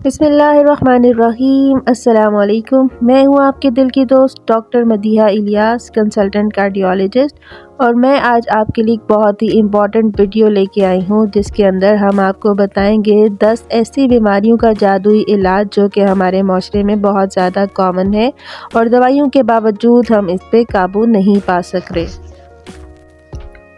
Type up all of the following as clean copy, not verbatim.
بسم اللہ الرحمن الرحیم۔ السلام علیکم۔ میں ہوں آپ کے دل کی دوست doctor Madiha Ilyas, consultant cardiologist, اور میں آج آپ کے لیے ایک بہت ہی امپورٹنٹ ویڈیو لے کے آئی ہوں جس کے اندر ہم آپ کو بتائیں گے 10 ایسی بیماریوں کا جادوئی علاج جو کہ ہمارے معاشرے میں بہت زیادہ کامن ہے اور دوائیوں کے باوجود ہم اس پہ قابو نہیں پا سک رہے۔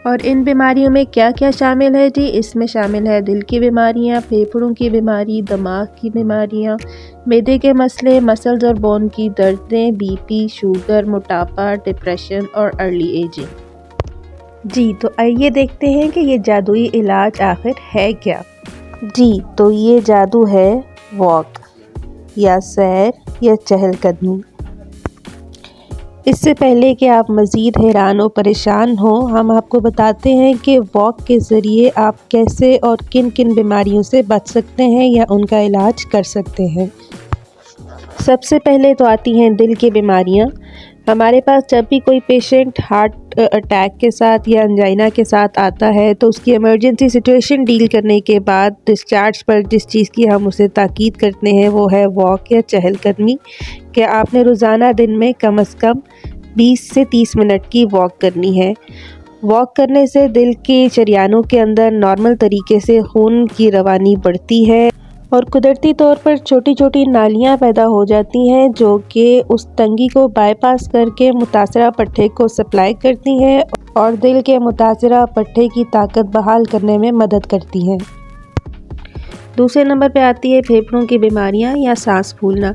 اور ان بیماریوں میں کیا کیا شامل ہے جی؟ اس میں شامل ہے دل کی بیماریاں، پھیپھڑوں کی بیماری، دماغ کی بیماریاں، معدے کے مسئلے، مسلز اور بون کی دردیں، بی پی، شوگر، موٹاپا، ڈپریشن اور ارلی ایجنگ۔ جی تو آئیے دیکھتے ہیں کہ یہ جادوئی علاج آخر ہے کیا۔ جی تو یہ جادو ہے واک یا سیر یا چہل قدمی۔ اس سے پہلے کہ آپ مزید حیران و پریشان ہوں، ہم آپ کو بتاتے ہیں کہ واک کے ذریعے آپ کیسے اور کن کن بیماریوں سے بچ سکتے ہیں یا ان کا علاج کر سکتے ہیں۔ سب سے پہلے تو آتی ہیں دل کی بیماریاں۔ ہمارے پاس جب بھی کوئی پیشنٹ ہارٹ اٹیک کے ساتھ یا انجائنا کے ساتھ آتا ہے تو اس کی ایمرجنسی سچویشن ڈیل کرنے کے بعد ڈسچارج پر جس چیز کی ہم اسے تاکید کرتے ہیں وہ ہے واک یا چہل قدمی، کہ آپ نے روزانہ دن میں کم از کم 20 سے 30 منٹ کی واک کرنی ہے۔ واک کرنے سے دل کے شریانوں کے اندر نارمل طریقے سے خون کی روانی بڑھتی ہے اور قدرتی طور پر چھوٹی چھوٹی نالیاں پیدا ہو جاتی ہیں جو کہ اس تنگی کو بائی پاس کر کے متاثرہ پٹھے کو سپلائی کرتی ہیں اور دل کے متاثرہ پٹھے کی طاقت بحال کرنے میں مدد کرتی ہیں۔ دوسرے نمبر پہ آتی ہے پھیپھڑوں کی بیماریاں یا سانس پھولنا۔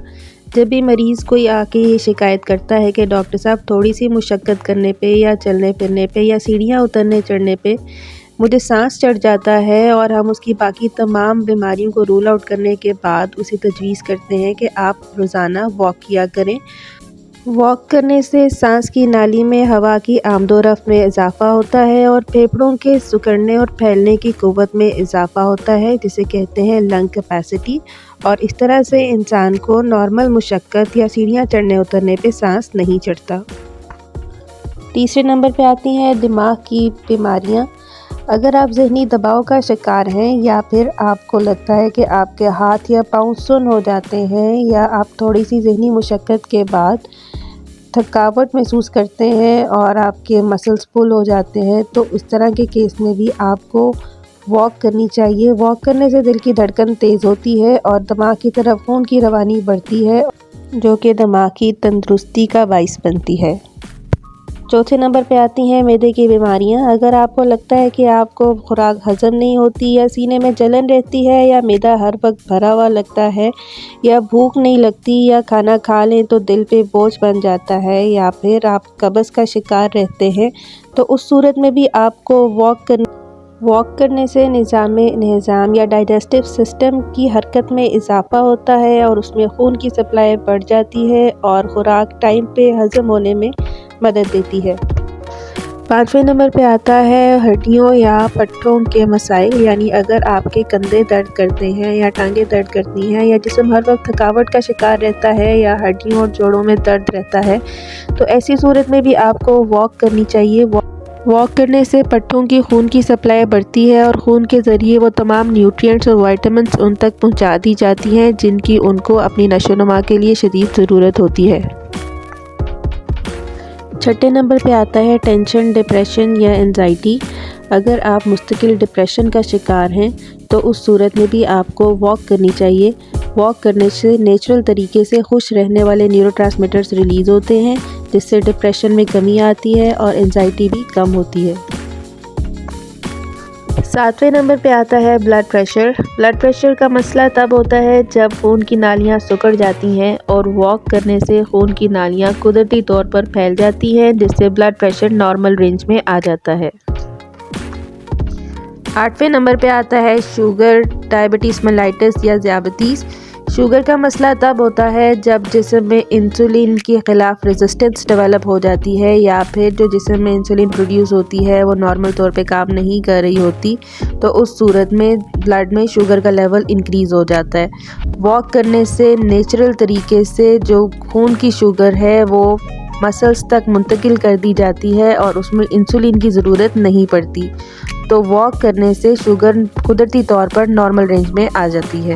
جب بھی مریض کوئی آ کے یہ شکایت کرتا ہے کہ ڈاکٹر صاحب تھوڑی سی مشقت کرنے پہ یا چلنے پھرنے پہ یا سیڑھیاں اترنے چڑھنے پہ مجھے سانس چڑھ جاتا ہے، اور ہم اس کی باقی تمام بیماریوں کو رول آؤٹ کرنے کے بعد اسے تجویز کرتے ہیں کہ آپ روزانہ واک کیا کریں۔ واک کرنے سے سانس کی نالی میں ہوا کی آمد و رفت میں اضافہ ہوتا ہے اور پھیپھڑوں کے سکڑنے اور پھیلنے کی قوت میں اضافہ ہوتا ہے جسے کہتے ہیں لنگ کیپیسٹی، اور اس طرح سے انسان کو نارمل مشقت یا سیڑھیاں چڑھنے اترنے پہ سانس نہیں چڑھتا۔ تیسرے نمبر پہ آتی ہیں دماغ کی بیماریاں۔ اگر آپ ذہنی دباؤ کا شکار ہیں یا پھر آپ کو لگتا ہے کہ آپ کے ہاتھ یا پاؤں سن ہو جاتے ہیں یا آپ تھوڑی سی ذہنی مشقت کے بعد تھکاوٹ محسوس کرتے ہیں اور آپ کے مسلز پل ہو جاتے ہیں، تو اس طرح کے کیس میں بھی آپ کو واک کرنی چاہیے۔ واک کرنے سے دل کی دھڑکن تیز ہوتی ہے اور دماغ کی طرف خون کی روانی بڑھتی ہے جو کہ دماغ کی تندرستی کا باعث بنتی ہے۔ چوتھے نمبر پہ آتی ہیں معدے کی بیماریاں۔ اگر آپ کو لگتا ہے کہ آپ کو خوراک ہضم نہیں ہوتی یا سینے میں جلن رہتی ہے یا معدہ ہر وقت بھرا ہوا لگتا ہے یا بھوک نہیں لگتی یا کھانا کھا لیں تو دل پہ بوجھ بن جاتا ہے یا پھر آپ قبض کا شکار رہتے ہیں، تو اس صورت میں بھی آپ کو واک کرنے سے نظام ہضم یا ڈائجسٹو سسٹم کی حرکت میں اضافہ ہوتا ہے اور اس میں خون کی سپلائی بڑھ جاتی ہے اور خوراک ٹائم پہ ہضم ہونے میں مدد دیتی ہے۔ پانچویں نمبر پہ آتا ہے ہڈیوں یا پٹھوں کے مسائل، یعنی اگر آپ کے کندھے درد کرتے ہیں یا ٹانگیں درد کرتی ہیں یا جسم ہر وقت تھکاوٹ کا شکار رہتا ہے یا ہڈیوں اور جوڑوں میں درد رہتا ہے، تو ایسی صورت میں بھی آپ کو واک کرنی چاہیے۔ واک کرنے سے پٹھوں کی خون کی سپلائی بڑھتی ہے اور خون کے ذریعے وہ تمام نیوٹرینٹس اور وائٹامنس ان تک پہنچا دی جاتی ہیں جن کی ان کو اپنی نشو و نما کے لیے شدید ضرورت ہوتی ہے۔ چھٹے نمبر پہ آتا ہے ٹینشن، ڈپریشن یا انزائٹی۔ اگر آپ مستقل ڈپریشن کا شکار ہیں تو اس صورت میں بھی آپ کو واک کرنی چاہیے۔ واک کرنے سے نیچرل طریقے سے خوش رہنے والے نیورو ٹرانسمیٹرز ریلیز ہوتے ہیں جس سے ڈپریشن میں کمی آتی ہے اور انزائٹی بھی کم ہوتی ہے۔ ساتویں نمبر پہ آتا ہے بلڈ پریشر۔ بلڈ پریشر کا مسئلہ تب ہوتا ہے جب خون کی نالیاں سکڑ جاتی ہیں اور واک کرنے سے خون کی نالیاں قدرتی طور پر پھیل جاتی ہیں جس سے بلڈ پریشر نارمل رینج میں آ جاتا ہے۔ 8ویں نمبر پہ آتا ہے شوگر، ڈائبٹیز میلائٹس یا ذیابیطس۔ شوگر کا مسئلہ تب ہوتا ہے جب جسم میں انسولین کے خلاف ریزسٹنس ڈیولپ ہو جاتی ہے یا پھر جو جسم میں انسولین پروڈیوس ہوتی ہے وہ نارمل طور پہ کام نہیں کر رہی ہوتی، تو اس صورت میں بلڈ میں شوگر کا لیول انکریز ہو جاتا ہے۔ واک کرنے سے نیچرل طریقے سے جو خون کی شوگر ہے وہ مسلز تک منتقل کر دی جاتی ہے اور اس میں انسولین کی ضرورت نہیں پڑتی، تو واک کرنے سے شوگر قدرتی طور پر نارمل رینج میں آ جاتی ہے۔